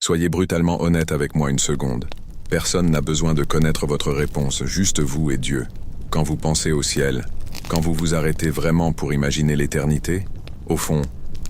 Soyez brutalement honnête avec moi une seconde. Personne n'a besoin de connaître votre réponse, juste vous et Dieu. Quand vous pensez au ciel, quand vous vous arrêtez vraiment pour imaginer l'éternité, au fond,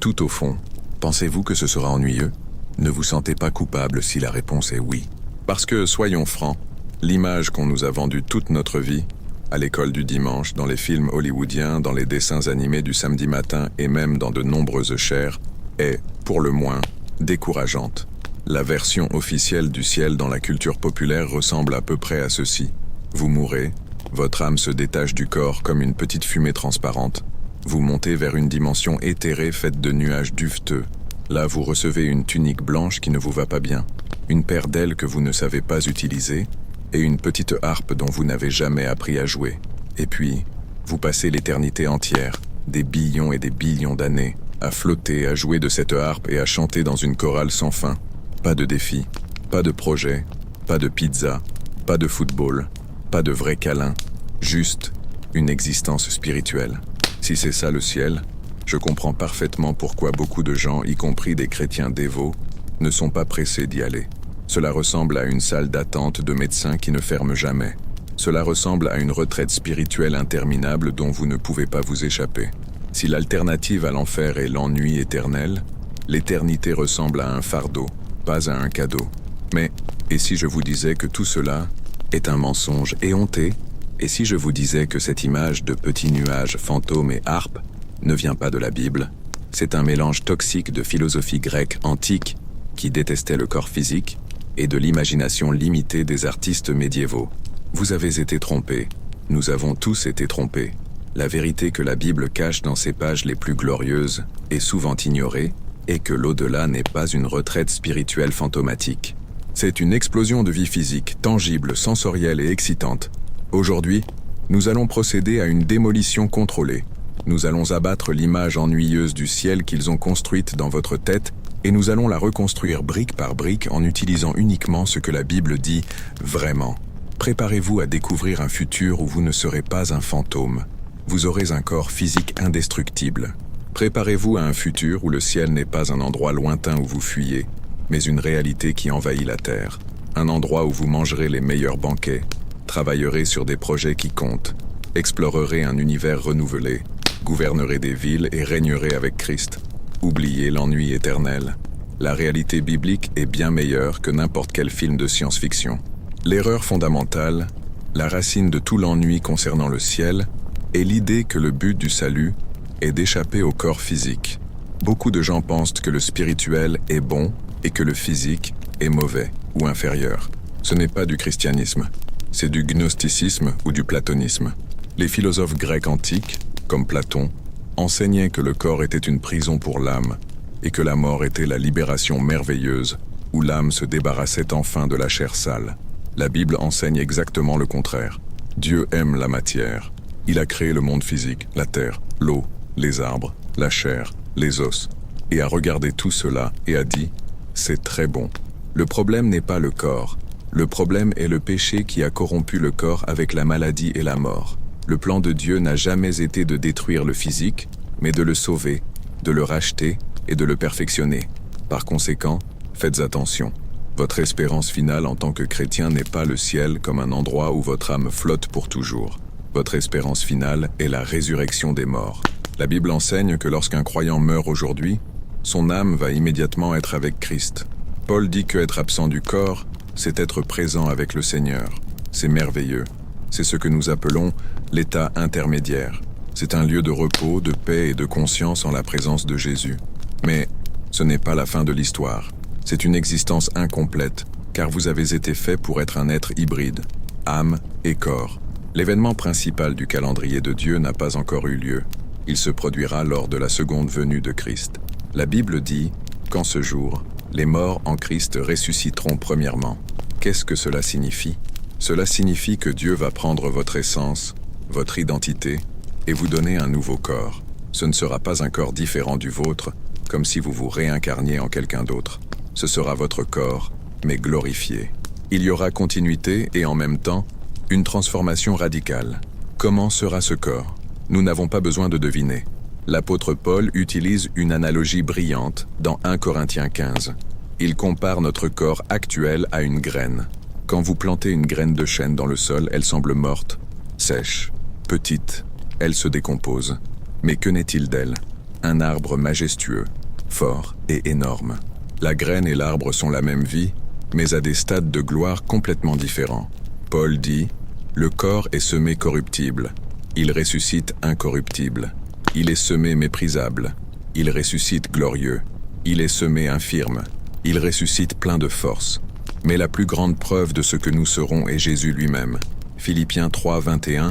tout au fond, pensez-vous que ce sera ennuyeux? Ne vous sentez pas coupable si la réponse est oui. Parce que, soyons francs, l'image qu'on nous a vendue toute notre vie, à l'école du dimanche, dans les films hollywoodiens, dans les dessins animés du samedi matin et même dans de nombreuses chaires, est, pour le moins, décourageante. La version officielle du ciel dans la culture populaire ressemble à peu près à ceci. Vous mourrez, votre âme se détache du corps comme une petite fumée transparente. Vous montez vers une dimension éthérée faite de nuages duveteux. Là, vous recevez une tunique blanche qui ne vous va pas bien, une paire d'ailes que vous ne savez pas utiliser, et une petite harpe dont vous n'avez jamais appris à jouer. Et puis, vous passez l'éternité entière, des billions et des billions d'années, à flotter, à jouer de cette harpe et à chanter dans une chorale sans fin. Pas de défi, pas de projet, pas de pizza, pas de football, pas de vrai câlin, juste une existence spirituelle. Si c'est ça le ciel, je comprends parfaitement pourquoi beaucoup de gens, y compris des chrétiens dévots, ne sont pas pressés d'y aller. Cela ressemble à une salle d'attente de médecins qui ne ferme jamais. Cela ressemble à une retraite spirituelle interminable dont vous ne pouvez pas vous échapper. Si l'alternative à l'enfer est l'ennui éternel, l'éternité ressemble à un fardeau, pas à un cadeau. Mais, et si je vous disais que tout cela est un mensonge éhonté? Et si je vous disais que cette image de petits nuages, fantômes et harpes ne vient pas de la Bible? C'est un mélange toxique de philosophie grecque antique qui détestait le corps physique et de l'imagination limitée des artistes médiévaux. Vous avez été trompés. Nous avons tous été trompés. La vérité que la Bible cache dans ses pages les plus glorieuses est souvent ignorée et que l'au-delà n'est pas une retraite spirituelle fantomatique. C'est une explosion de vie physique, tangible, sensorielle et excitante. Aujourd'hui, nous allons procéder à une démolition contrôlée. Nous allons abattre l'image ennuyeuse du ciel qu'ils ont construite dans votre tête et nous allons la reconstruire brique par brique en utilisant uniquement ce que la Bible dit vraiment. Préparez-vous à découvrir un futur où vous ne serez pas un fantôme. Vous aurez un corps physique indestructible. Préparez-vous à un futur où le ciel n'est pas un endroit lointain où vous fuyez, mais une réalité qui envahit la terre. Un endroit où vous mangerez les meilleurs banquets, travaillerez sur des projets qui comptent, explorerez un univers renouvelé, gouvernerez des villes et régnerez avec Christ. Oubliez l'ennui éternel. La réalité biblique est bien meilleure que n'importe quel film de science-fiction. L'erreur fondamentale, la racine de tout l'ennui concernant le ciel, est l'idée que le but du salut est d'échapper au corps physique. Beaucoup de gens pensent que le spirituel est bon et que le physique est mauvais ou inférieur. Ce n'est pas du christianisme, c'est du gnosticisme ou du platonisme. Les philosophes grecs antiques, comme Platon, enseignaient que le corps était une prison pour l'âme et que la mort était la libération merveilleuse où l'âme se débarrassait enfin de la chair sale. La Bible enseigne exactement le contraire. Dieu aime la matière. Il a créé le monde physique, la terre, l'eau, les arbres, la chair, les os, et a regardé tout cela et a dit « c'est très bon ». Le problème n'est pas le corps. Le problème est le péché qui a corrompu le corps avec la maladie et la mort. Le plan de Dieu n'a jamais été de détruire le physique, mais de le sauver, de le racheter et de le perfectionner. Par conséquent, faites attention. Votre espérance finale en tant que chrétien n'est pas le ciel comme un endroit où votre âme flotte pour toujours. Votre espérance finale est la résurrection des morts. La Bible enseigne que lorsqu'un croyant meurt aujourd'hui, son âme va immédiatement être avec Christ. Paul dit que être absent du corps, c'est être présent avec le Seigneur. C'est merveilleux. C'est ce que nous appelons l'état intermédiaire. C'est un lieu de repos, de paix et de conscience en la présence de Jésus. Mais ce n'est pas la fin de l'histoire. C'est une existence incomplète, car vous avez été fait pour être un être hybride, âme et corps. L'événement principal du calendrier de Dieu n'a pas encore eu lieu. Il se produira lors de la seconde venue de Christ. La Bible dit qu'en ce jour, les morts en Christ ressusciteront premièrement. Qu'est-ce que cela signifie? Cela signifie que Dieu va prendre votre essence, votre identité, et vous donner un nouveau corps. Ce ne sera pas un corps différent du vôtre, comme si vous vous réincarniez en quelqu'un d'autre. Ce sera votre corps, mais glorifié. Il y aura continuité et en même temps, une transformation radicale. Comment sera ce corps? Nous n'avons pas besoin de deviner. L'apôtre Paul utilise une analogie brillante dans 1 Corinthiens 15. Il compare notre corps actuel à une graine. Quand vous plantez une graine de chêne dans le sol, elle semble morte, sèche, petite, elle se décompose. Mais que n'est-il d'elle? Un arbre majestueux, fort et énorme. La graine et l'arbre sont la même vie, mais à des stades de gloire complètement différents. Paul dit, « Le corps est semé corruptible, il ressuscite incorruptible. Il est semé méprisable, il ressuscite glorieux. Il est semé infirme, il ressuscite plein de force. Mais la plus grande preuve de ce que nous serons est Jésus lui-même. » Philippiens 3, 21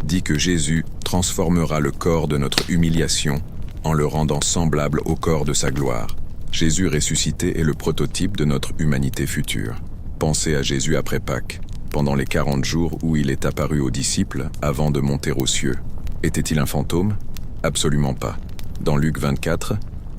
dit que Jésus transformera le corps de notre humiliation en le rendant semblable au corps de sa gloire. Jésus ressuscité est le prototype de notre humanité future. Pensez à Jésus après Pâques, pendant les 40 jours où il est apparu aux disciples avant de monter aux cieux. Était-il un fantôme? Absolument pas. Dans Luc 24,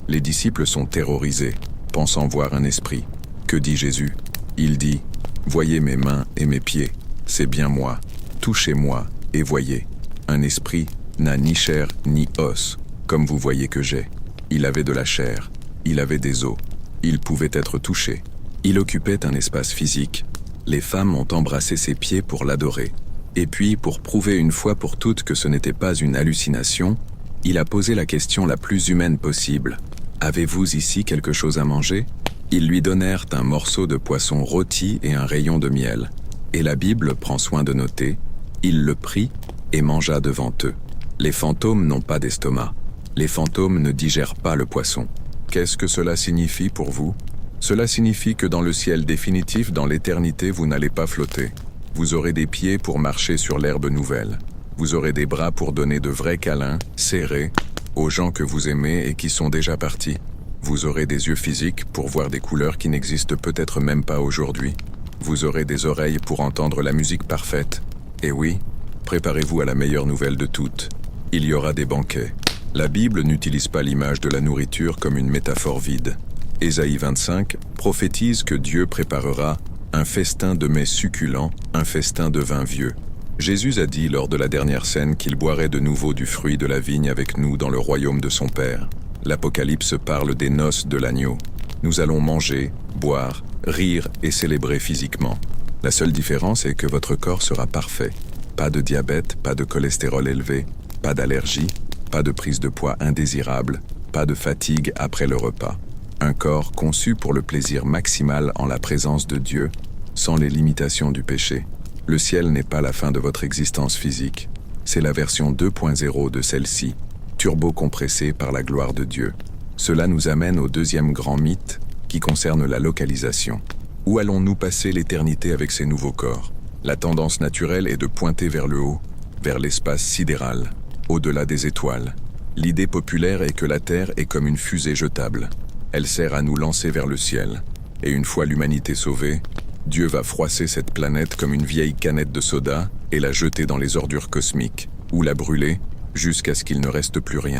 les disciples sont terrorisés, pensant voir un esprit. Que dit Jésus? Il dit, « Voyez mes mains et mes pieds, c'est bien moi. Touchez-moi et voyez. Un esprit n'a ni chair ni os, comme vous voyez que j'ai. » Il avait de la chair, il avait des os, il pouvait être touché. Il occupait un espace physique. Les femmes ont embrassé ses pieds pour l'adorer. Et puis, pour prouver une fois pour toutes que ce n'était pas une hallucination, il a posé la question la plus humaine possible. « Avez-vous ici quelque chose à manger ?» Ils lui donnèrent un morceau de poisson rôti et un rayon de miel. Et la Bible prend soin de noter, il le prit et mangea devant eux. Les fantômes n'ont pas d'estomac. Les fantômes ne digèrent pas le poisson. Qu'est-ce que cela signifie pour vous? Cela signifie que dans le ciel définitif, dans l'éternité, vous n'allez pas flotter. Vous aurez des pieds pour marcher sur l'herbe nouvelle. Vous aurez des bras pour donner de vrais câlins, serrés, aux gens que vous aimez et qui sont déjà partis. Vous aurez des yeux physiques pour voir des couleurs qui n'existent peut-être même pas aujourd'hui. Vous aurez des oreilles pour entendre la musique parfaite. Et oui, préparez-vous à la meilleure nouvelle de toutes. Il y aura des banquets. La Bible n'utilise pas l'image de la nourriture comme une métaphore vide. Ésaïe 25 prophétise que Dieu préparera un festin de mets succulents, un festin de vin vieux. Jésus a dit lors de la dernière scène qu'il boirait de nouveau du fruit de la vigne avec nous dans le royaume de son Père. L'Apocalypse parle des noces de l'agneau. Nous allons manger, boire, rire et célébrer physiquement. La seule différence est que votre corps sera parfait. Pas de diabète, pas de cholestérol élevé, pas d'allergie, pas de prise de poids indésirable, pas de fatigue après le repas. Un corps conçu pour le plaisir maximal en la présence de Dieu, sans les limitations du péché. Le ciel n'est pas la fin de votre existence physique, c'est la version 2.0 de celle-ci, turbo-compressée par la gloire de Dieu. Cela nous amène au deuxième grand mythe qui concerne la localisation. Où allons-nous passer l'éternité avec ces nouveaux corps? La tendance naturelle est de pointer vers le haut, vers l'espace sidéral, au-delà des étoiles. L'idée populaire est que la Terre est comme une fusée jetable. Elle sert à nous lancer vers le ciel. Et une fois l'humanité sauvée, Dieu va froisser cette planète comme une vieille canette de soda et la jeter dans les ordures cosmiques, ou la brûler jusqu'à ce qu'il ne reste plus rien.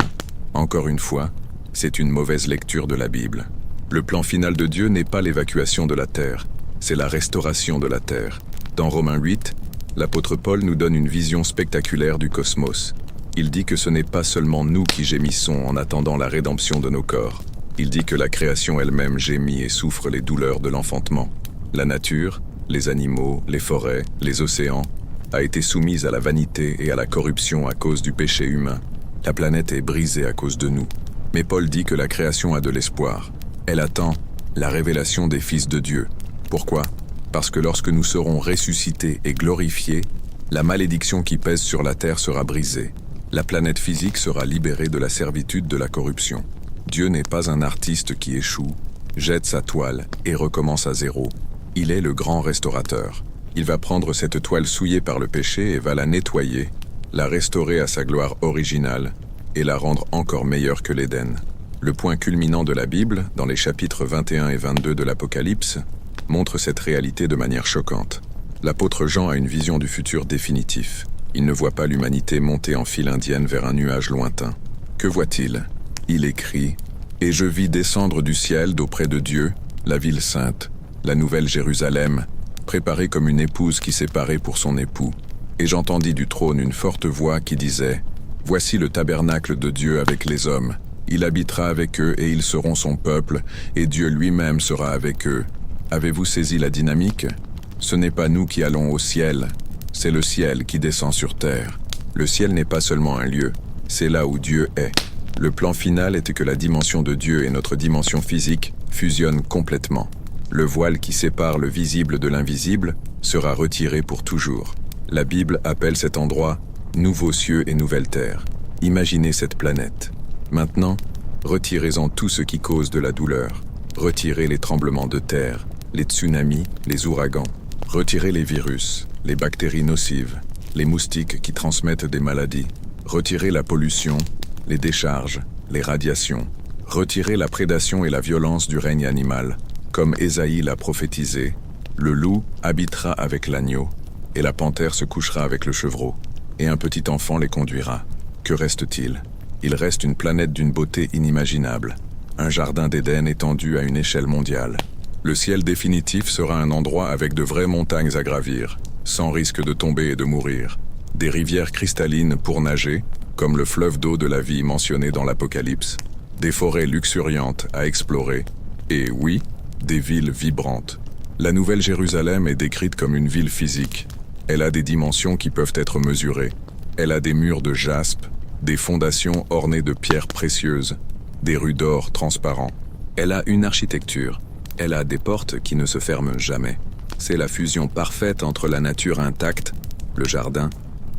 Encore une fois, c'est une mauvaise lecture de la Bible. Le plan final de Dieu n'est pas l'évacuation de la Terre, c'est la restauration de la Terre. Dans Romains 8, l'apôtre Paul nous donne une vision spectaculaire du cosmos. Il dit que ce n'est pas seulement nous qui gémissons en attendant la rédemption de nos corps. Il dit que la création elle-même gémit et souffre les douleurs de l'enfantement. La nature, les animaux, les forêts, les océans, a été soumise à la vanité et à la corruption à cause du péché humain. La planète est brisée à cause de nous. Mais Paul dit que la création a de l'espoir. Elle attend la révélation des fils de Dieu. Pourquoi? Parce que lorsque nous serons ressuscités et glorifiés, la malédiction qui pèse sur la terre sera brisée. La planète physique sera libérée de la servitude de la corruption. Dieu n'est pas un artiste qui échoue, jette sa toile et recommence à zéro. Il est le grand restaurateur. Il va prendre cette toile souillée par le péché et va la nettoyer, la restaurer à sa gloire originale et la rendre encore meilleure que l'Éden. Le point culminant de la Bible, dans les chapitres 21 et 22 de l'Apocalypse, montre cette réalité de manière choquante. L'apôtre Jean a une vision du futur définitif. Il ne voit pas l'humanité monter en file indienne vers un nuage lointain. Que voit-il? Il écrit « Et je vis descendre du ciel d'auprès de Dieu, la ville sainte, la nouvelle Jérusalem, préparée comme une épouse qui s'est parée pour son époux. Et j'entendis du trône une forte voix qui disait « Voici le tabernacle de Dieu avec les hommes, Il habitera avec eux et ils seront son peuple, et Dieu lui-même sera avec eux. Avez-vous saisi la dynamique? Ce n'est pas nous qui allons au ciel, c'est le ciel qui descend sur terre. Le ciel n'est pas seulement un lieu, c'est là où Dieu est. Le plan final était que la dimension de Dieu et notre dimension physique fusionnent complètement. Le voile qui sépare le visible de l'invisible sera retiré pour toujours. La Bible appelle cet endroit « nouveaux cieux et nouvelle terre ». Imaginez cette planète. Maintenant, retirez-en tout ce qui cause de la douleur. Retirez les tremblements de terre, les tsunamis, les ouragans. Retirez les virus, les bactéries nocives, les moustiques qui transmettent des maladies. Retirez la pollution, les décharges, les radiations. Retirez la prédation et la violence du règne animal. Comme Ésaïe l'a prophétisé, le loup habitera avec l'agneau, et la panthère se couchera avec le chevreau, et un petit enfant les conduira. Que reste-t-il? Il reste une planète d'une beauté inimaginable, un jardin d'Éden étendu à une échelle mondiale. Le ciel définitif sera un endroit avec de vraies montagnes à gravir, sans risque de tomber et de mourir. Des rivières cristallines pour nager, comme le fleuve d'eau de la vie mentionné dans l'Apocalypse. Des forêts luxuriantes à explorer, et oui, des villes vibrantes. La Nouvelle Jérusalem est décrite comme une ville physique. Elle a des dimensions qui peuvent être mesurées. Elle a des murs de jaspe, des fondations ornées de pierres précieuses, des rues d'or transparents. Elle a une architecture. Elle a des portes qui ne se ferment jamais. C'est la fusion parfaite entre la nature intacte, le jardin,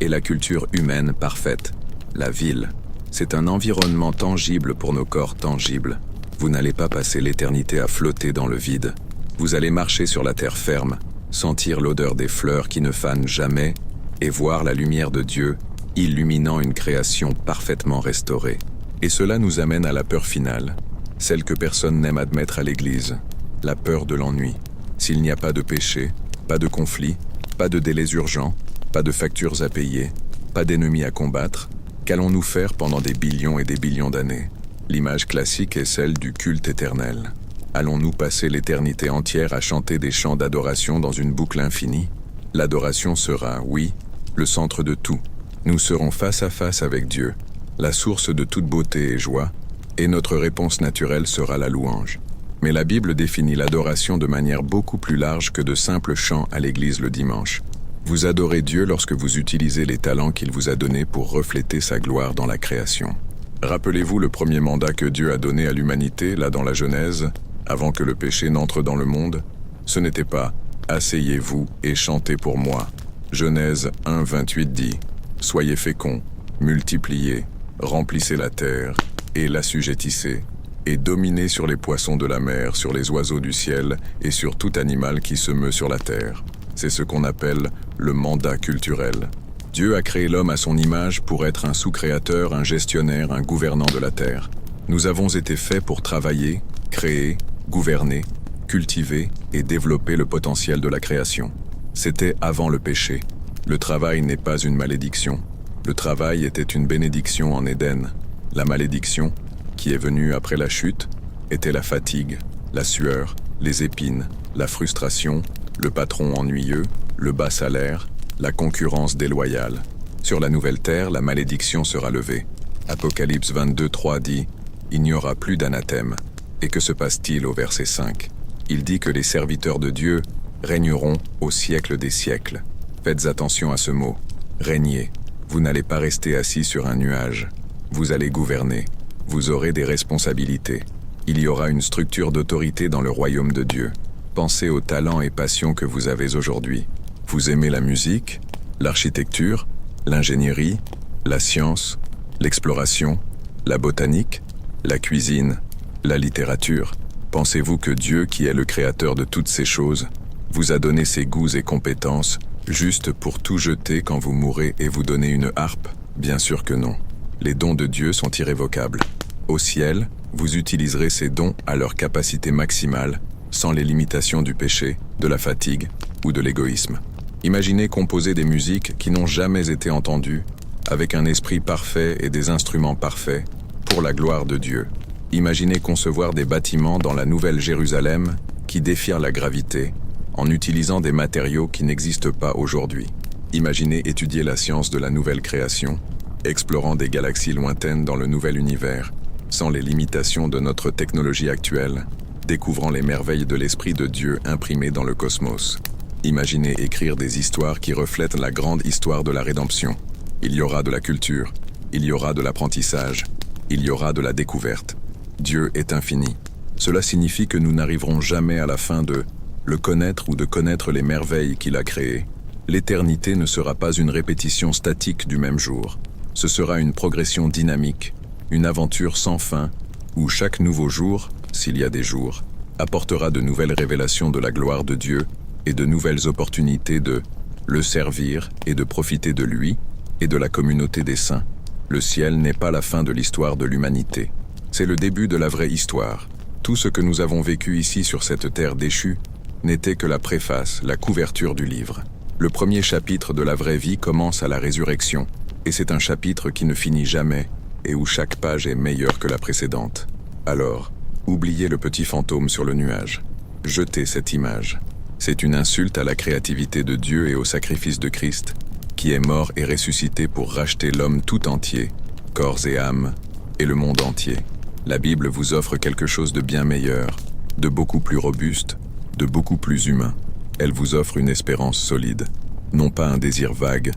et la culture humaine parfaite, la ville. C'est un environnement tangible pour nos corps tangibles. Vous n'allez pas passer l'éternité à flotter dans le vide. Vous allez marcher sur la terre ferme, sentir l'odeur des fleurs qui ne fanent jamais, et voir la lumière de Dieu illuminant une création parfaitement restaurée. Et cela nous amène à la peur finale, celle que personne n'aime admettre à l'Église, la peur de l'ennui. S'il n'y a pas de péché, pas de conflit, pas de délais urgents, pas de factures à payer, pas d'ennemis à combattre, qu'allons-nous faire pendant des billions et des billions d'années? L'image classique est celle du culte éternel. Allons-nous passer l'éternité entière à chanter des chants d'adoration dans une boucle infinie? L'adoration sera, oui, le centre de tout. Nous serons face à face avec Dieu, la source de toute beauté et joie, et notre réponse naturelle sera la louange. Mais la Bible définit l'adoration de manière beaucoup plus large que de simples chants à l'église le dimanche. Vous adorez Dieu lorsque vous utilisez les talents qu'il vous a donnés pour refléter sa gloire dans la création. Rappelez-vous le premier mandat que Dieu a donné à l'humanité, là dans la Genèse, avant que le péché n'entre dans le monde? Ce n'était pas « Asseyez-vous et chantez pour moi ». Genèse 1, 28 dit « Soyez féconds, multipliez, remplissez la terre et l'assujettissez, et dominez sur les poissons de la mer, sur les oiseaux du ciel et sur tout animal qui se meut sur la terre. » C'est ce qu'on appelle le mandat culturel. Dieu a créé l'homme à son image pour être un sous-créateur, un gestionnaire, un gouvernant de la terre. Nous avons été faits pour travailler, créer, gouverner, cultiver et développer le potentiel de la création. C'était avant le péché. Le travail n'est pas une malédiction. Le travail était une bénédiction en Éden. La malédiction, qui est venue après la chute, était la fatigue, la sueur, les épines, la frustration, le patron ennuyeux, le bas salaire, la concurrence déloyale. Sur la nouvelle terre, la malédiction sera levée. Apocalypse 22, 3 dit « Il n'y aura plus d'anathème ». Et que se passe-t-il au verset 5? Il dit que les serviteurs de Dieu régneront au siècle des siècles. Faites attention à ce mot. Régnez. Vous n'allez pas rester assis sur un nuage. Vous allez gouverner. Vous aurez des responsabilités. Il y aura une structure d'autorité dans le royaume de Dieu. Pensez aux talents et passions que vous avez aujourd'hui. Vous aimez la musique, l'architecture, l'ingénierie, la science, l'exploration, la botanique, la cuisine, la littérature. Pensez-vous que Dieu, qui est le créateur de toutes ces choses, vous a donné ses goûts et compétences juste pour tout jeter quand vous mourrez et vous donner une harpe? Bien sûr que non. Les dons de Dieu sont irrévocables. Au ciel, vous utiliserez ces dons à leur capacité maximale, sans les limitations du péché, de la fatigue ou de l'égoïsme. Imaginez composer des musiques qui n'ont jamais été entendues, avec un esprit parfait et des instruments parfaits, pour la gloire de Dieu. Imaginez concevoir des bâtiments dans la Nouvelle Jérusalem qui défient la gravité, en utilisant des matériaux qui n'existent pas aujourd'hui. Imaginez étudier la science de la nouvelle création, explorant des galaxies lointaines dans le nouvel univers, sans les limitations de notre technologie actuelle, découvrant les merveilles de l'Esprit de Dieu imprimées dans le cosmos. Imaginez écrire des histoires qui reflètent la grande histoire de la rédemption. Il y aura de la culture, il y aura de l'apprentissage, il y aura de la découverte. Dieu est infini. Cela signifie que nous n'arriverons jamais à la fin de le connaître ou de connaître les merveilles qu'il a créées. L'éternité ne sera pas une répétition statique du même jour. Ce sera une progression dynamique, une aventure sans fin, où chaque nouveau jour, s'il y a des jours, apportera de nouvelles révélations de la gloire de Dieu et de nouvelles opportunités de le servir et de profiter de lui et de la communauté des saints. Le ciel n'est pas la fin de l'histoire de l'humanité. C'est le début de la vraie histoire. Tout ce que nous avons vécu ici sur cette terre déchue n'était que la préface, la couverture du livre. Le premier chapitre de la vraie vie commence à la résurrection, et c'est un chapitre qui ne finit jamais et où chaque page est meilleure que la précédente. Alors, oubliez le petit fantôme sur le nuage. Jetez cette image. C'est une insulte à la créativité de Dieu et au sacrifice de Christ, qui est mort et ressuscité pour racheter l'homme tout entier, corps et âme, et le monde entier. La Bible vous offre quelque chose de bien meilleur, de beaucoup plus robuste, de beaucoup plus humain. Elle vous offre une espérance solide, non pas un désir vague,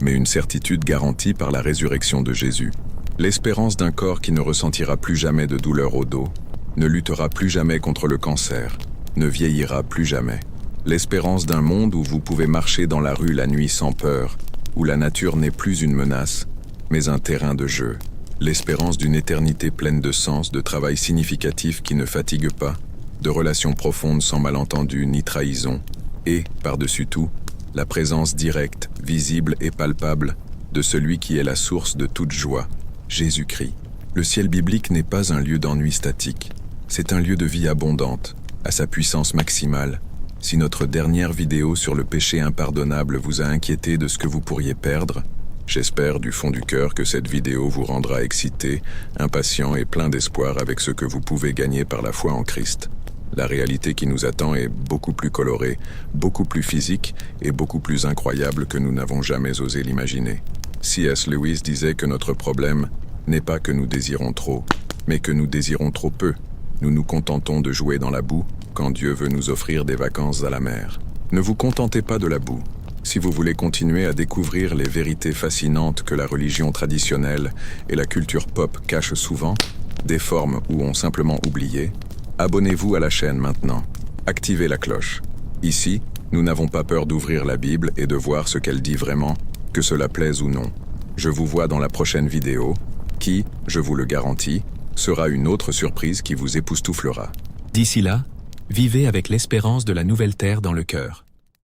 mais une certitude garantie par la résurrection de Jésus. L'espérance d'un corps qui ne ressentira plus jamais de douleur au dos, ne luttera plus jamais contre le cancer, ne vieillira plus jamais. L'espérance d'un monde où vous pouvez marcher dans la rue la nuit sans peur, où la nature n'est plus une menace, mais un terrain de jeu. L'espérance d'une éternité pleine de sens, de travail significatif qui ne fatigue pas, de relations profondes sans malentendu ni trahison, et, par-dessus tout, la présence directe, visible et palpable de celui qui est la source de toute joie, Jésus-Christ. Le ciel biblique n'est pas un lieu d'ennui statique, c'est un lieu de vie abondante, à sa puissance maximale. Si notre dernière vidéo sur le péché impardonnable vous a inquiété de ce que vous pourriez perdre, j'espère du fond du cœur que cette vidéo vous rendra excité, impatient et plein d'espoir avec ce que vous pouvez gagner par la foi en Christ. La réalité qui nous attend est beaucoup plus colorée, beaucoup plus physique et beaucoup plus incroyable que nous n'avons jamais osé l'imaginer. C.S. Lewis disait que notre problème n'est pas que nous désirons trop, mais que nous désirons trop peu. Nous nous contentons de jouer dans la boue quand Dieu veut nous offrir des vacances à la mer. Ne vous contentez pas de la boue. Si vous voulez continuer à découvrir les vérités fascinantes que la religion traditionnelle et la culture pop cachent souvent, déforment ou ont simplement oublié, abonnez-vous à la chaîne maintenant. Activez la cloche. Ici, nous n'avons pas peur d'ouvrir la Bible et de voir ce qu'elle dit vraiment, que cela plaise ou non. Je vous vois dans la prochaine vidéo, qui, je vous le garantis, sera une autre surprise qui vous époustouflera. D'ici là, vivez avec l'espérance de la nouvelle terre dans le cœur.